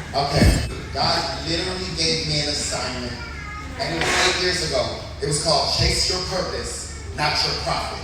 Okay, God literally gave me an assignment, and it was 8 years ago. It was called Chase Your Purpose, Not Your Profit.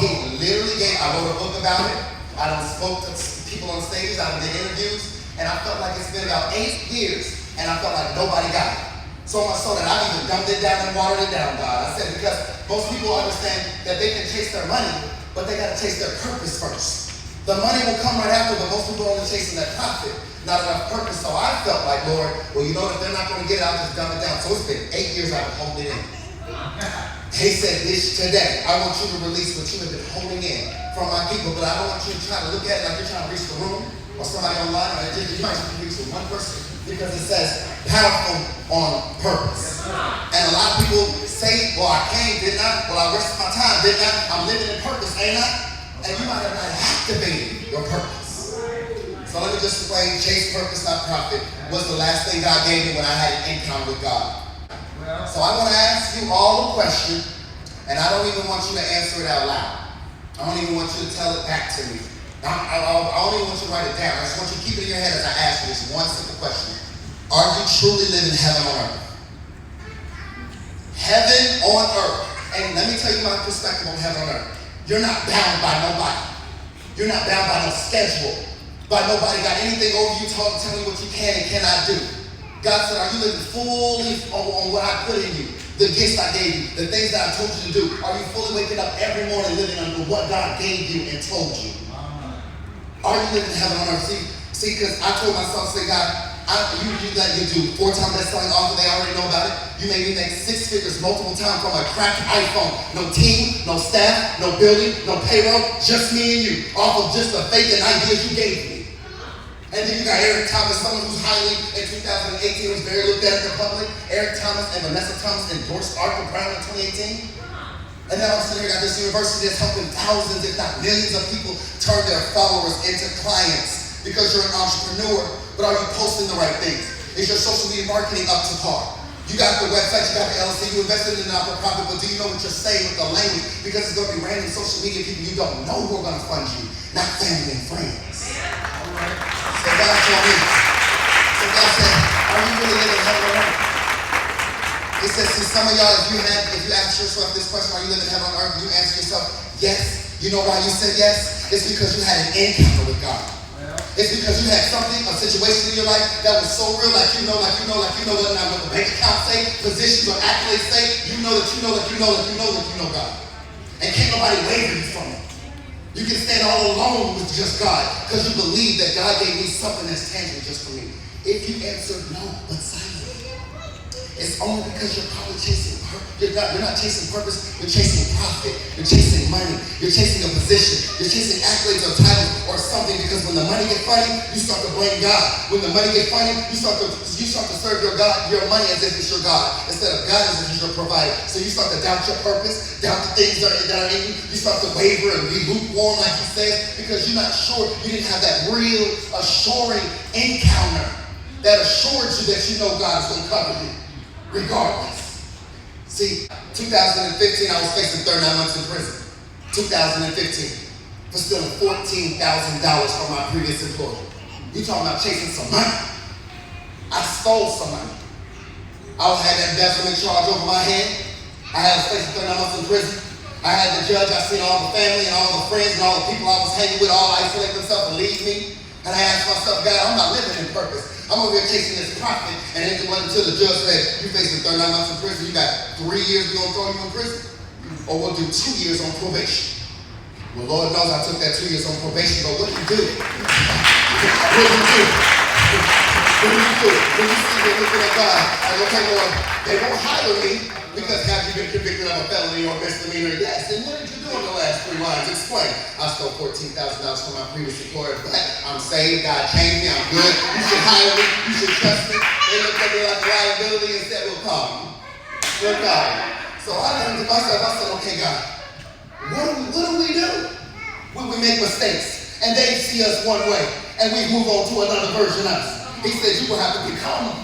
He literally gave, I wrote a book about it. I done spoke to people on stages, I done did interviews, and I felt like it's been about 8 years, and I felt like nobody got it. So much so that I've even dumbed it down and watered it down, God. I said, because most people understand that they can chase their money, but they gotta chase their purpose first. The money will come right after, but most people are only chasing that profit, not enough purpose. So I felt like, Lord, well, you know, if they're not going to get it, I'll just dumb it down. So it's been 8 years I've been holding it in. He said, this today, I want you to release what you have been holding in from my people, but I don't want you to try to look at it like you're trying to reach the room or somebody online, or you might just reach with one person, because it says powerful on purpose. And a lot of people say, well, I came, didn't I? Well, I wasted my time, didn't I? I'm living in purpose, ain't I? And you might have not activated your purpose. So let me just explain, chase purpose, not profit, was the last thing God gave me when I had an encounter with God. So I want to ask you all a question, and I don't even want you to answer it out loud. I don't even want you to tell it back to me. I don't even want you to write it down. I just want you to keep it in your head as I ask you this one simple question. Are you truly living heaven on earth? Heaven on earth. And let me tell you my perspective on heaven on earth. You're not bound by nobody. You're not bound by no schedule. By nobody got anything over you telling you what you can and cannot do. God said, are you living fully on what I put in you? The gifts I gave you, the things that I told you to do. Are you fully waking up every morning living under what God gave you and told you? Are you living heaven on earth? See, because I told myself, say, God, you do 4 times best-selling author, they already know about it. You made me make 6 figures multiple times from a cracked iPhone. No team, no staff, no building, no payroll, just me and you. Off of just the faith and ideas you gave me. And then you got Eric Thomas, someone who's highly, in 2018, was very looked at in the public. Eric Thomas and Vanessa Thomas endorsed Arthur Brown in 2018. And now I'm sitting here, got this university that's helping thousands, if not millions of people turn their followers into clients because you're an entrepreneur. But are you posting the right things? Is your social media marketing up to par? You got the website, you got the LLC, you invested in a not-for-profit, but do you know what you're saying with the language? Because it's going to be random social media people you don't know who are going to fund you, not family and friends. All right. So God told me. So God said, are you really living heaven on earth? It says, see, some of y'all, if you ask yourself this question, are you living heaven on earth? You answer yourself, yes. You know why you said yes? It's because you had an encounter with God. It's because you had something, a situation in your life that was so real, like you know what the bank account say, positions or accolades say, you know God. And can't nobody waver you from it. You can stand all alone with just God because you believe that God gave me something that's tangible just for me. If you answer no, but silently, it's only because you're probably chasing purpose. You're not chasing purpose, you're chasing profit, you're chasing money, you're chasing a position, you're chasing accolades or titles or something, because when the money gets funny, you start to blame God. When the money gets funny, you start to serve your God, your money as if it's your God, instead of God as if it's your provider. So you start to doubt your purpose, doubt the things that are in you. You start to waver and be lukewarm, like he says, because you're not sure, you didn't have that real assuring encounter that assured you that you know God is going to cover you, regardless. See, 2015, I was facing 39 months in prison. 2015, for stealing $14,000 from my previous employer. You talking about chasing some money? I stole some money. I had that embezzlement charge over my head. I was facing 39 months in prison. I had the judge, I seen all the family and all the friends and all the people I was hanging with all isolate themselves and leave me. And I asked myself, God, I'm not living in purpose. I'm over here chasing this profit, and then until the judge said, you facing 39 months in prison, you got 3 years, we're going to throw you in prison, or we'll do 2 years on probation. Well, Lord knows I took that 2 years on probation, but what do you do? What do you do? What do you do? When you see them looking at God, like, okay, Lord, they won't hire me because have you been convicted of a felony or misdemeanor? Yes, and what did you do in the last 3 lines? Explain. I stole $14,000 from my previous employer, but I'm saved, God changed me, I'm good. You should hire me, you should trust me. They looked at me like a liability and said, we'll call you. We'll call you. So I learned to myself, I said, okay, God, what do we do when we make mistakes and they see us one way and we move on to another version of us? He said, you will have to become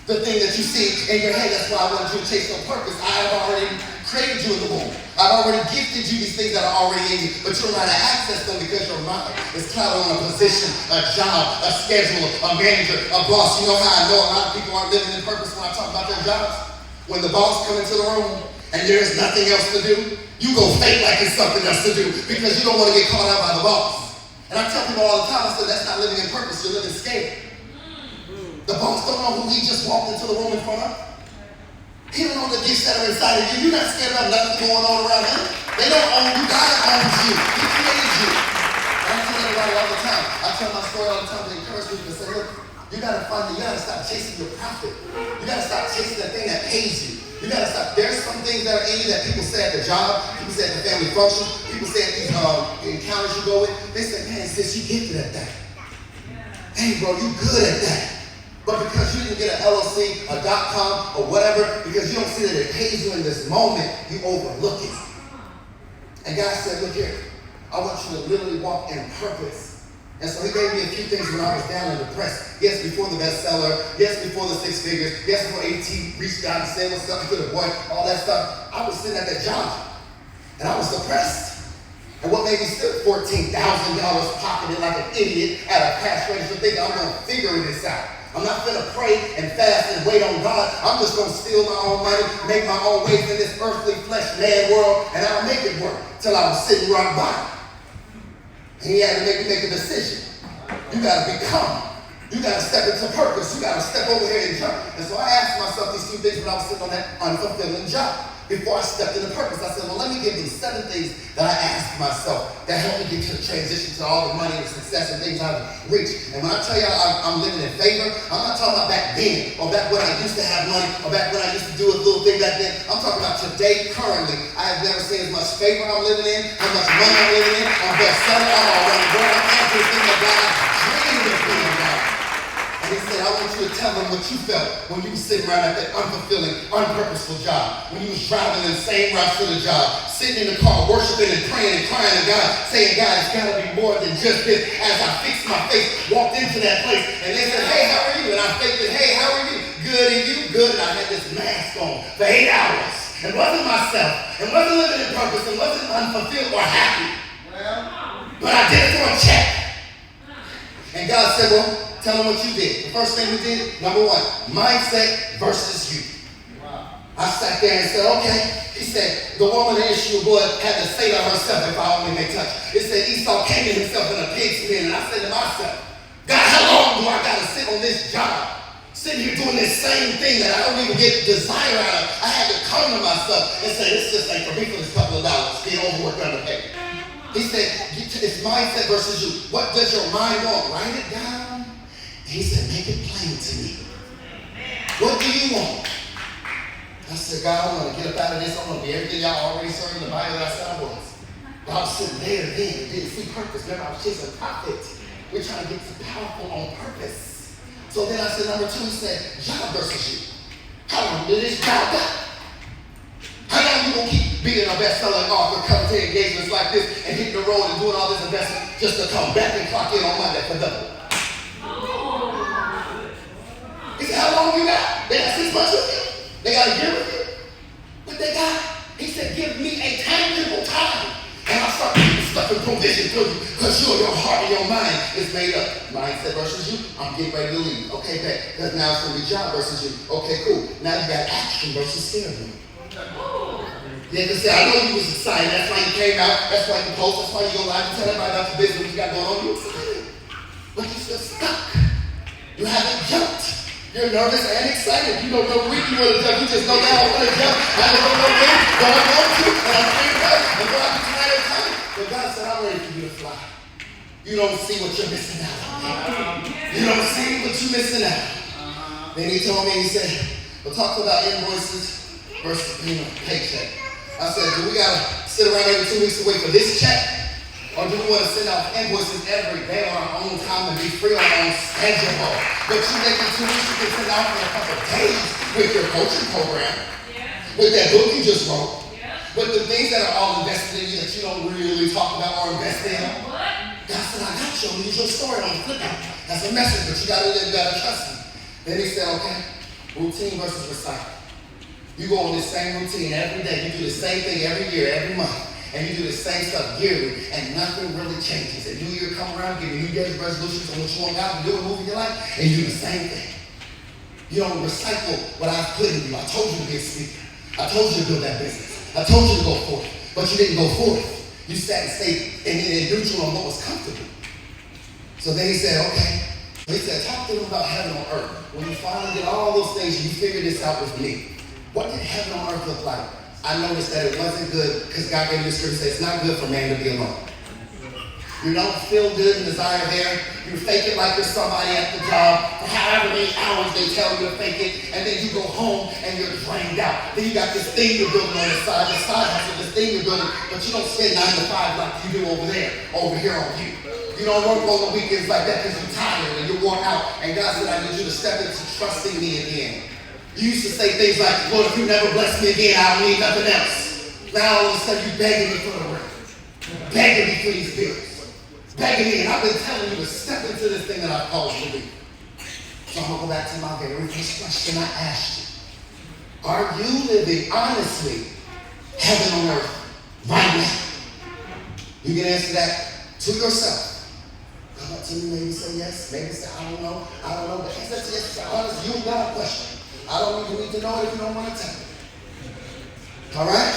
the thing that you see in your head. That's why I want you to chase your purpose. I have already created you in the womb. I've already gifted you these things that are already in you, but you don't know how to access them because your mind is clouded on a position, a job, a schedule, a manager, a boss. You know how I know a lot of people aren't living in purpose when I talk about their jobs? When the boss comes into the room and there's nothing else to do, you go fake like it's something else to do because you don't want to get caught out by the boss. And I tell people all the time, I said, that's not living in purpose, you're living scared. The boss don't know who he just walked into the room in front of. He don't know the gifts that are inside of you. You're not scared about nothing going on around him. They don't own you. God owns you. He created you. And I tell everybody all the time. I tell my story all the time to encourage people to say, look, you got to stop chasing your profit. You got to stop chasing the thing that pays you. You got to stop. There's some things that are in you that people say at the job, people say at the family function, people say at these encounters you go with. They say, man, sis, you gifted at that. Hey, bro, you good at that. But because you didn't get an LLC, a .com, or whatever, because you don't see that it pays you in this moment, you overlook it. And God said, look here, I want you to literally walk in purpose. And so he gave me a few things when I was down and depressed. Yes, before the bestseller. Yes, before the 6 figures. Yes, before AT reached out and said what's up to the boy, all that stuff. I was sitting at that job, and I was depressed. And what made me still $14,000 pocketed like an idiot at a cash register thinking I'm going to figure this out. I'm not going to pray and fast and wait on God. I'm just going to steal my own money, make my own ways in this earthly flesh man world, and I'll make it work till I was sitting rock bottom. And he had to make me make a decision. You got to become. You got to step into purpose. You got to step over here and jump. And so I asked myself these 2 things when I was sitting on that unfulfilling job. Before I stepped into purpose, I said, well, let me give them 7 things that I asked myself that helped me get to the transition to all the money and success and things I've reached. And when I tell y'all I'm living in favor, I'm not talking about back then or back when I used to have money or back when I used to do a little thing back then. I'm talking about today, currently. I have never seen as much favor I'm living in, how much money I'm living in. I'm bestseller, I'm already born. I'm everything that God dreamed of being about. And he said, I want you to tell them what you felt when you were sitting around at that unfulfilling, unpurposeful job. When you was driving in the same route to the job, sitting in the car, worshiping and praying and crying to God, saying, God, it's got to be more than just this. As I fixed my face, walked into that place, and they said, hey, how are you? And I faked it, hey, how are you? Good, and you? Good. And I had this mask on for 8 hours. It wasn't myself. It wasn't living in purpose. It wasn't unfulfilled or happy. But I did it for a check. And God said, well, tell them what you did. The first thing we did, number 1, mindset versus you. Wow. I sat there and said, okay. He said, the woman the issue of blood had to say to herself, if I only may touch. It said Esau came to himself in a pig's pen, and I said to myself, God, how long do I got to sit on this job? Sitting here doing this same thing that I don't even get desire out of. I had to come to myself and say, this just ain't for me for this couple of dollars. Get overworked underpaid. He said, it's mindset versus you. What does your mind want? Write it down. He said, make it plain to me. What do you want? I said, God, I want to get up out of this. I want to be everything y'all already saw in the Bible that I said I was. But I was sitting there then and didn't see purpose. Remember, I was chasing profit. We're trying to get powerful on purpose. So then I said, number 2, he said, job versus you. How long did this job go? How long you going to keep being a best-selling author, coming to engagements like this and hitting the road and doing all this investment just to come back and clock in on Monday for double? He said, how long you got? They got 6 months with you? They got a year with you? But they got, he said, give me a tangible time. And I'll start giving stuff and provision for you because your heart and your mind is made up. Mindset versus you, I'm getting ready to leave. Okay, bet. Because now it's going to be job versus you. Okay, cool. Now you got action versus scared. Yeah, because I know you was excited. That's why you came out. That's why you post. That's why you go live and tell everybody about the business what you got going on. You're excited. But you're still stuck. You haven't jumped. You're nervous and excited. You don't know when you want to jump. You just know now I want to jump. I don't know when, but I'm going to. And I'm feeling good. And God be trying every time. But God said, I'm ready for you to fly. You don't see what you're missing out on. You don't see what you're missing out. Then he told me, he said, we'll talk about invoices versus paycheck. I said, do we got to sit around every 2 weeks to wait for this check? Or do we want to send out invoices every day on our own time and be free on our own schedule? But you make it 2 weeks, you can send out for a couple of days with your coaching program, with that book you just wrote, with the things that are all invested in you that you don't really talk about or invest in. God said, I got you. I'm gonna use your story on the flip out. That's a message, but you gotta live, you gotta trust me. Then he said, okay, routine versus recycle. You go on this same routine every day. You do the same thing every year, every month. And you do the same stuff yearly, and nothing really changes. And New Year come around, give you New Year's resolutions on what you want God to do and move in your life, and you do the same thing. You don't recycle what I've put in you. I told you to be a speaker. I told you to build that business. I told you to go forth, but you didn't go forth. You sat and stayed in neutral on what was comfortable. So then he said, okay. He said, talk to them about heaven on earth. When you finally get all those things, you figure this out with me. What did heaven on earth look like? I noticed that it wasn't good because God gave me the scripture that says it's not good for man to be alone. You don't feel good and desire there. You fake it like you're somebody at the job for however many hours they tell you to fake it, and then you go home and you're drained out. Then you got this thing you're building on the side hustle, this thing you're building, but you don't spend 9 to 5 like you do over there, over here on you. You don't work on the weekends like that because you're tired and you're worn out. And God said, I need you to step into trusting me again. You used to say things like, Lord, if you never bless me again, I don't need nothing else. Now all of a sudden you're begging me for the rent. Begging me for these bills. Begging me, and I've been telling you to step into this thing that I've called you to be. So I'm going to go back to my very first question I asked you. Are you living honestly heaven on earth right now? You can answer that to yourself. Come up to me, maybe say yes, maybe say I don't know. But answer to yes, honest, you got a question. I don't even need to know it if you don't want to tell me. All right?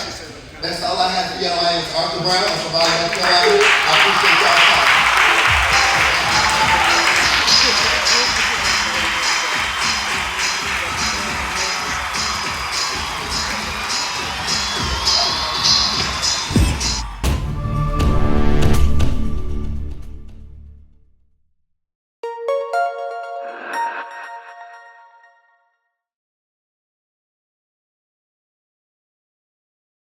That's all I have for y'all. My name is Arthur Brown. I'm providing that. I appreciate y'all.